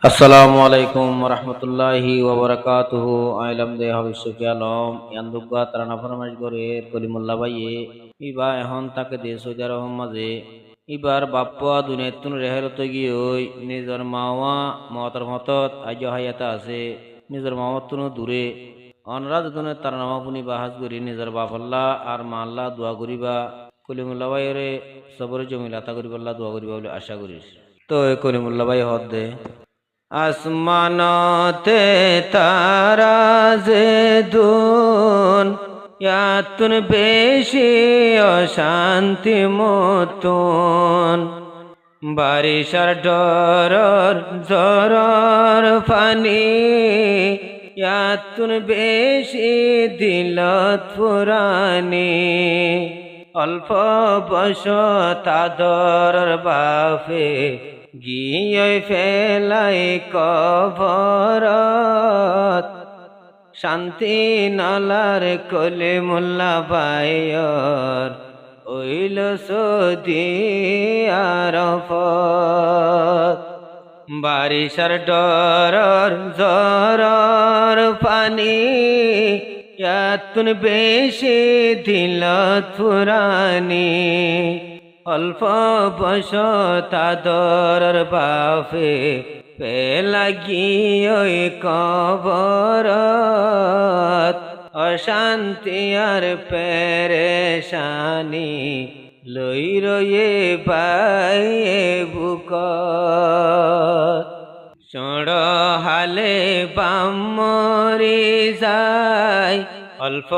আসসালামু আলাইকুম রহমতুল্লাহি ওবরাকাতুহু আইলাম দে হবিষ্যকি আলম ইয়ান্দুগা তারানা ফরমাইশ করে কলিমুল্লাহ ভাইয়ে ইবা এখন তাকে দে সৌদি আরব মাঝে ইবার বাপ্পা দুনিয়াতুন রেহেরত গিয়ে নিজের মাওয়া মতার মতত আজ হায়াতা আছে নিজের মাওয়াতুন দূরে অনরাজ দুনে তার নামাপুনি বাহাজ করি নিজের বাপাল্লাহ আর মা আল্লাহ দোয়া করিবা কলিমুল্লাহ ভাইয়েরে সবরে জমিলাতা করিবাল্লাহ দোয়া করিবা বলে আশা করিস তো কলিমুল্লাহ ভাই হদ দে আসমানতে তারা যে দুন ইয়াতুন বেশি অশান্তি মতন বারিশার ডরর জরর ফানি ইয়াতুন বেশি দিলত ফুরানি অল্প বস তাদর বাফে গিয়ে ফেলাই কবরত শান্তি নালার কলিমুল্লাহ ভাইয়র ওইল সৌদি আরফত বারিশার ডরর জরর পানি ইয়াতুন বেশি দিলত ফুরানি অল্প বস তাদর বাফে পেলাগি ওই কবরত অশান্তি আর পেরেশানি লই রয়ে বাইয়ে বুক চড় হালে বাম মরি যায় অল্প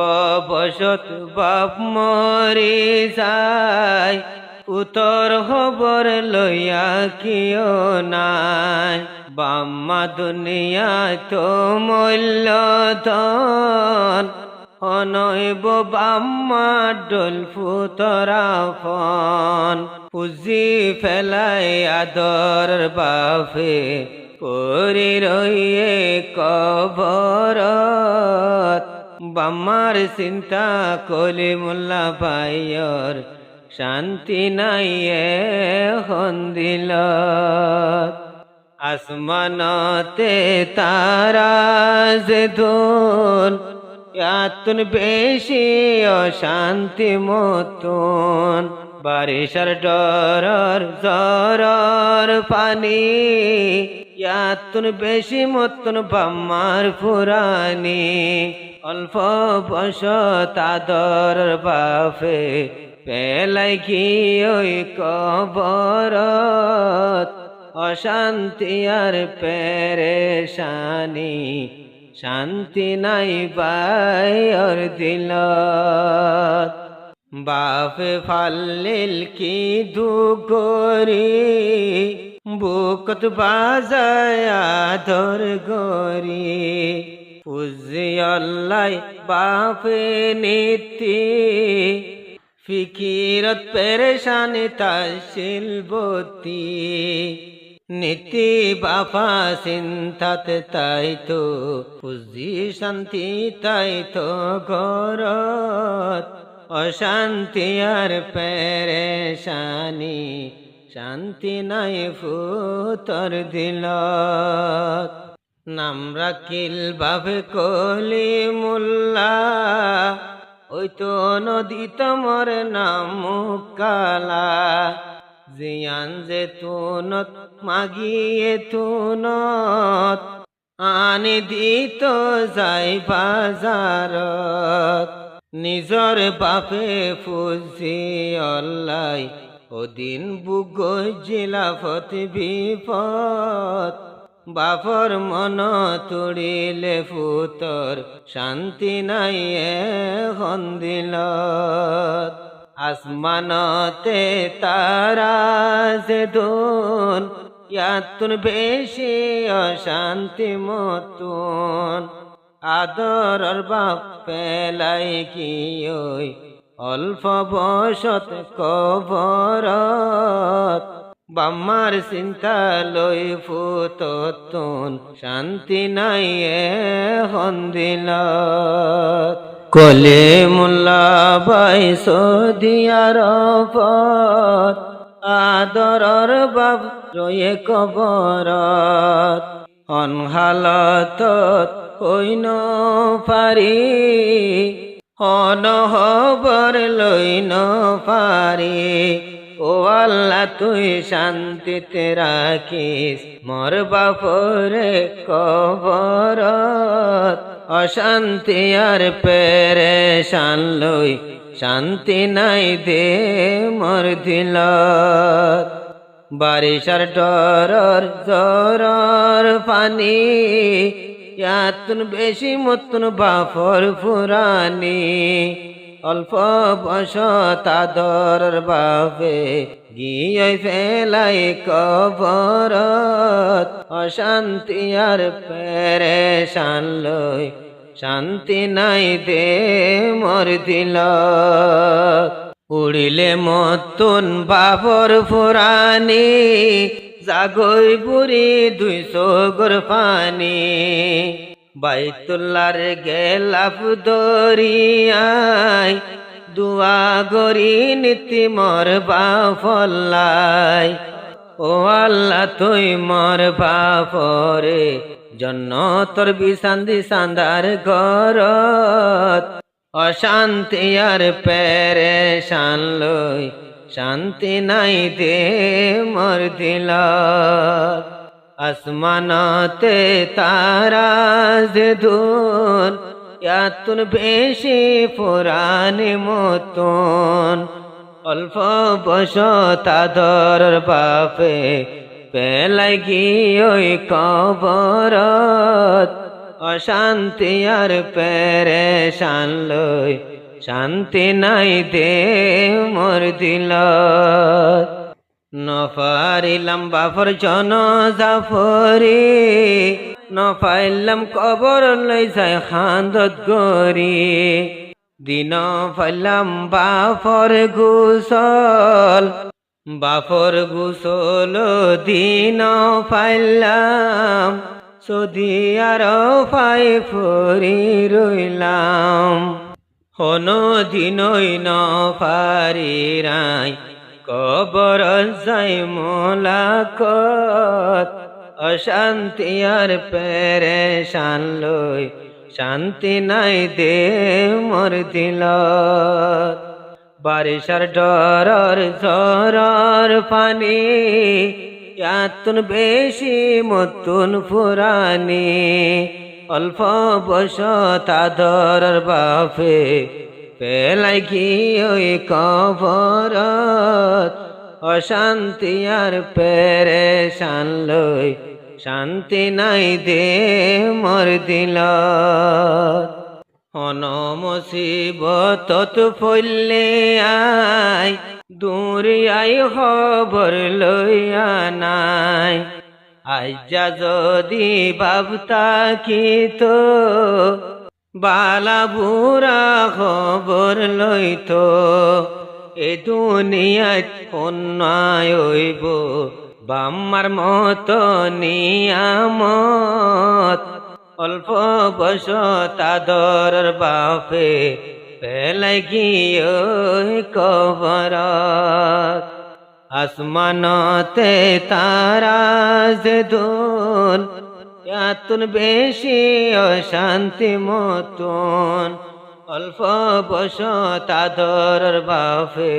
বসত বাপ মরি যায় উত্তর খবর লইয়া কিও নাই বাম্মা দুনিয়া তো মূল্য ধন অনৈব বাম্মা ডোল ফুতরা ফন পুজি ফেলাই আদর বাফে করি রইয়ে কবরত বাম্মার চিন্তা কলিমুল্লাহ ভাইয়র শান্তি নাই এখন দিলত আসমানতে তারা যে ধুন ইয়াতুন বেশি অশান্তি মতন বারিশার ডরর জরর পানি ইয়াতুন বেশি মতন বাম্মার ফুরানি অল্প বস তাদর বাফে পেলাই কি ওই কবরত অশান্তি আর পেরেশানি শান্তি নাই বাইর দিলত বাফে ফাল্লিল কি দুগরি বুকত বাজায় আদর গরি পুজি আল্লাহ বাফে নীতি ফিকিরত পেরেশানি তাশিল বতি নীতি বাফা চিন্তাত তাই তো পুজি শান্তি তাই তো ঘরত অশান্তি আর পেরেশানি শান্তি নাই ফুতর দিলত নাম রাখিল বাফে কলিমুল্লাহ ওই তো নদী তোমার নাম কালা জিয়ান যে তুনত মাগিয়ে তুনত আনি দিত যাই বাজারত নিজর বাপে ফুজি অল্লাই ওদিন বুক জিলাফত বিপদ বাপর মন তুড়িলে ফুতর শান্তি নাই এখন দিলত আসমানতে তারা যে ধুন ইয়াতুন বেশি অশান্তি মতন আদরর বাপ পেলাই কি ওই অল্প বসত কবরত বাম্মার চিন্তা লই ফুততুন শান্তি নাই এখন দিলত কলিমুল্লাহ ভাই সৌদি আরফত আদরর বাপ রয়ে কবরত অনহালতত হইন পারি অনহবর লইন পারি ও আল্লাহ তুই শান্তিতে রাখিস মোর বাপরে কবরত অশান্তি আর পেরেশান লই শান্তি নাই দে মোর দিলত বারিশার ডরর জরর পানি ইয়াতুন বেশি মতুন বাফর ফুরানি অল্প বসত আদর বাপে গিয়ে ফেলাই কবরত অশান্তি আর পেরেশান লই শান্তি নাই দে মোর দিলত উড়িলে মতুন বাবর ফুরানি জাগই বুড়ি 200 গর পানি বাইতুল্লার গেলাফ দরিয়ায় দুয়া গরি নীতি মর বাফল্লাই ও আল্লাহ তুই মর বাপরে জন্নতর বিসান্দি সান্দার ঘরত অশান্তি আর পেরেশান লই শান্তি নাই দে মোর দিলত আসমানতে তারা যে ধুন ইয়াতুন বেশি পুরানি মতন অল্প বসত আদর বাপে পেলাই গিয়ে কবরত অশান্তি আর পেরেশান লই শান্তি নাই দে মোর দিলত নফারিলাম বাফর জন জাফরি নফাইলাম কবর লই যায় খান্দত গরি দিন ফাইলাম বাফর গুসল দিন ফাইলাম সদি আর ফাই ফরি রইলাম হন দিনই ন ফারি রাই কবর যাই মোলাকত অশান্তি আর পেরেশান লই শান্তি নাই দে মোর দিলত বারিশার ডরর জরর পানি ইয়াতুন বেশি মতুন ফুরানি অল্প বসত আদর বাপে পেলাই গিয়ে কবরত অশান্তি আর পেরেশান লই শান্তি নাই দে মোর দিলত অন মুসিবত ফইলে আয় দূরিয়াই খবর লইয়া নাই আইজা যদি বাবতা কি তো বালা বুড়া খবর লইতো এ দুনিয়ায় অন্যায় হইব বাম্মার মত নিয়ামত অল্প বসত আদর বাপে পেলাই গিয়ে কবরত আসমানতে তারা যে ধুন ইয়াতুন বেশি অশান্তি মতন অল্প বসত আদর বাপে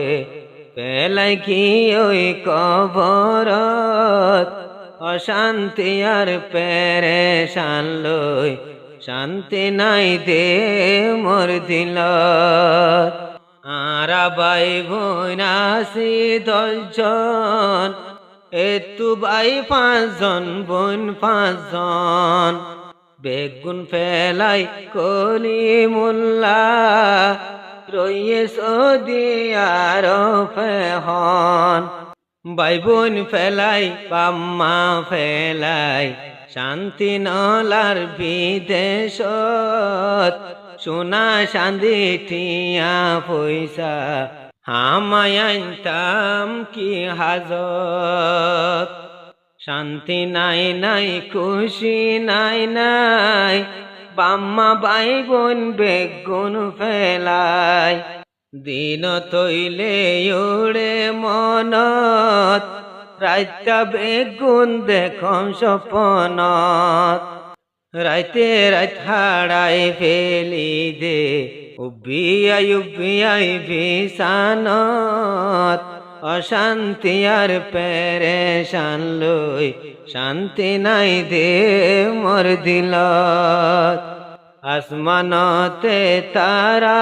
পেলাই গিয়ে কবরত অশান্তি আর পেরেশান লই শান্তি নাই দে মোর দিলত আরা ভাই বোন আছি 10 জন এতু ভাই 5 জন বোন 5 জন বেগুন ফেলাই কলিমুল্লা রইয়ে সৌদি আরবে হন ভাই বোন ফেলাই বাম্মা ফেলাই শান্তি নলার বিদেশত সোনা চাঁদি টিয়া পয়সা হামায় আনতাম কি হাজত শান্তি নাই নাই খুশি নাই নাই বাম্মা ভাই বোন বেগুন ফেলাই দিন তৈলে উড়ে মনত রাইতা বেগুন দেখম স্বপনত রাইতে রাইত হাড়াই ফেলি দে উবিয়াই বিছানত অশান্তি আর পেরেশান লই শান্তি নাই দে মোর দিলত আসমানতে তারা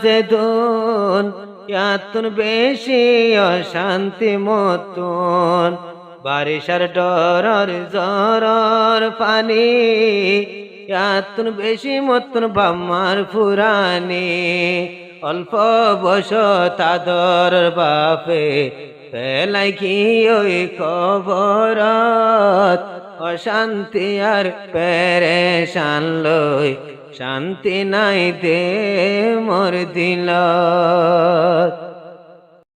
যে দুন ইয়াতুন বেশি অশান্তি মতন বারিশার ডরর জরর পানি ইয়াতুন বেশি মতন বাম্মার ফুরানি অল্প বস তাদর বাপে পেলাই কি ওই কবরত অশান্তি আর পেরেশান লই শান্তি নাই দে মোর দিলত